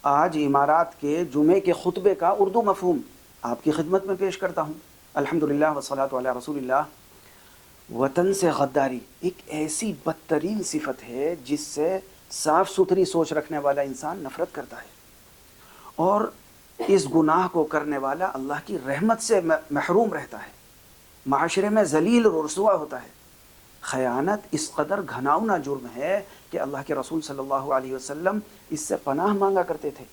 آج امارات کے جمعے کے خطبے کا اردو مفہوم آپ کی خدمت میں پیش کرتا ہوں۔ الحمدللہ والصلاۃ علی رسول اللہ۔ وطن سے غداری ایک ایسی بدترین صفت ہے جس سے صاف ستھری سوچ رکھنے والا انسان نفرت کرتا ہے، اور اس گناہ کو کرنے والا اللہ کی رحمت سے محروم رہتا ہے، معاشرے میں ذلیل و رسوا ہوتا ہے۔ خیانت اس قدر گھناؤنا جرم ہے کہ اللہ کے رسول صلی اللہ علیہ وسلم اس سے پناہ مانگا کرتے تھے۔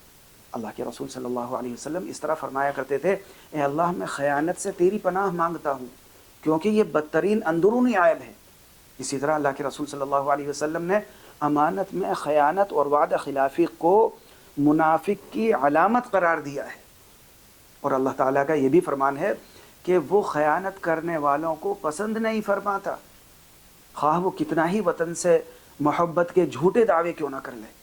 اللہ کے رسول صلی اللہ علیہ وسلم اس طرح فرمایا کرتے تھے، اے اللہ میں خیانت سے تیری پناہ مانگتا ہوں کیونکہ یہ بدترین اندرونی عیب ہے۔ اسی طرح اللہ کے رسول صلی اللہ علیہ وسلم نے امانت میں خیانت اور وعدہ خلافی کو منافق کی علامت قرار دیا ہے، اور اللہ تعالیٰ کا یہ بھی فرمان ہے کہ وہ خیانت کرنے والوں کو پسند نہیں فرماتا، خواہ وہ کتنا ہی وطن سے محبت کے جھوٹے دعوے کیوں نہ کر لے۔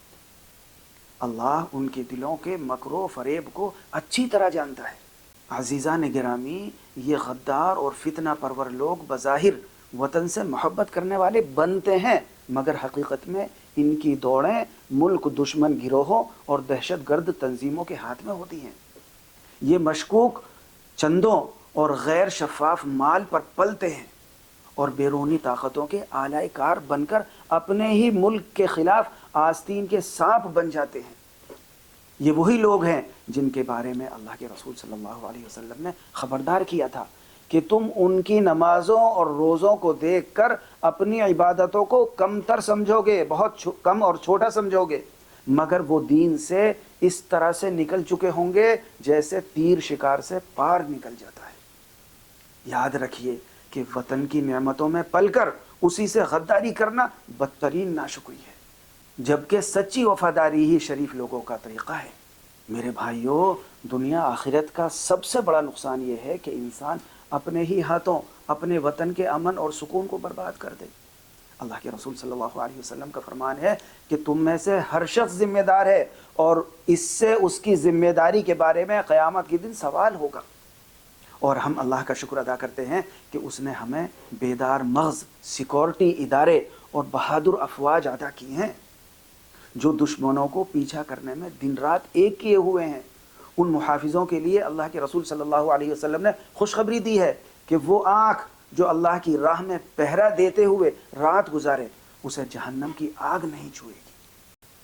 اللہ ان کے دلوں کے مکر و فریب کو اچھی طرح جانتا ہے۔ عزیزان گرامی، یہ غدار اور فتنہ پرور لوگ بظاہر وطن سے محبت کرنے والے بنتے ہیں، مگر حقیقت میں ان کی دوڑیں ملک دشمن گروہوں اور دہشت گرد تنظیموں کے ہاتھ میں ہوتی ہیں۔ یہ مشکوک چندوں اور غیر شفاف مال پر پلتے ہیں اور بیرونی طاقتوں کے آلائے کار بن کر اپنے ہی ملک کے خلاف آستین کے سانپ بن جاتے ہیں۔ یہ وہی لوگ ہیں جن کے بارے میں اللہ کے رسول صلی اللہ علیہ وسلم نے خبردار کیا تھا کہ تم ان کی نمازوں اور روزوں کو دیکھ کر اپنی عبادتوں کو کم تر سمجھو گے، بہت کم اور چھوٹا سمجھو گے، مگر وہ دین سے اس طرح سے نکل چکے ہوں گے جیسے تیر شکار سے پار نکل جاتا ہے۔ یاد رکھیے کہ وطن کی نعمتوں میں پل کر اسی سے غداری کرنا بدترین ناشکری ہے، جبکہ سچی وفاداری ہی شریف لوگوں کا طریقہ ہے۔ میرے بھائیوں، دنیا آخرت کا سب سے بڑا نقصان یہ ہے کہ انسان اپنے ہی ہاتھوں اپنے وطن کے امن اور سکون کو برباد کر دے۔ اللہ کے رسول صلی اللہ علیہ وسلم کا فرمان ہے کہ تم میں سے ہر شخص ذمہ دار ہے، اور اس سے اس کی ذمہ داری کے بارے میں قیامت کے دن سوال ہوگا۔ اور ہم اللہ کا شکر ادا کرتے ہیں کہ اس نے ہمیں بیدار مغز، سیکورٹی ادارے اور بہادر افواج عطا کی ہیں جو دشمنوں کو پیچھا کرنے میں دن رات ایک کیے ہوئے ہیں۔ ان محافظوں کے لیے اللہ کے رسول صلی اللہ علیہ وسلم نے خوشخبری دی ہے کہ وہ آنکھ جو اللہ کی راہ میں پہرا دیتے ہوئے رات گزارے، اسے جہنم کی آگ نہیں چھوئے گی۔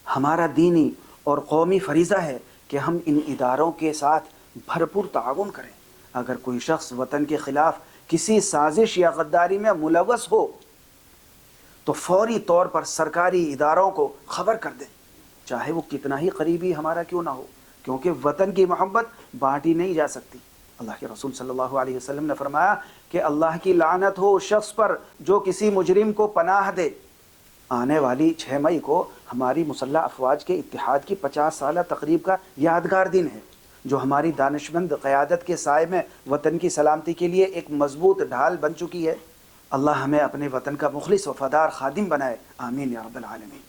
ہمارا دینی اور قومی فریضہ ہے کہ ہم ان اداروں کے ساتھ بھرپور تعاون کریں۔ اگر کوئی شخص وطن کے خلاف کسی سازش یا غداری میں ملوث ہو تو فوری طور پر سرکاری اداروں کو خبر کر دیں، چاہے وہ کتنا ہی قریبی ہمارا کیوں نہ ہو، کیونکہ وطن کی محبت بانٹی نہیں جا سکتی۔ اللہ کے رسول صلی اللہ علیہ وسلم نے فرمایا کہ اللہ کی لعنت ہو اس شخص پر جو کسی مجرم کو پناہ دے۔ آنے والی 6 مئی کو ہماری مسلح افواج کے اتحاد کی 50 سالہ تقریب کا یادگار دن ہے، جو ہماری دانشمند قیادت کے سائے میں وطن کی سلامتی کے لیے ایک مضبوط ڈھال بن چکی ہے۔ اللہ ہمیں اپنے وطن کا مخلص وفادار خادم بنائے، آمین یا رب العالمین۔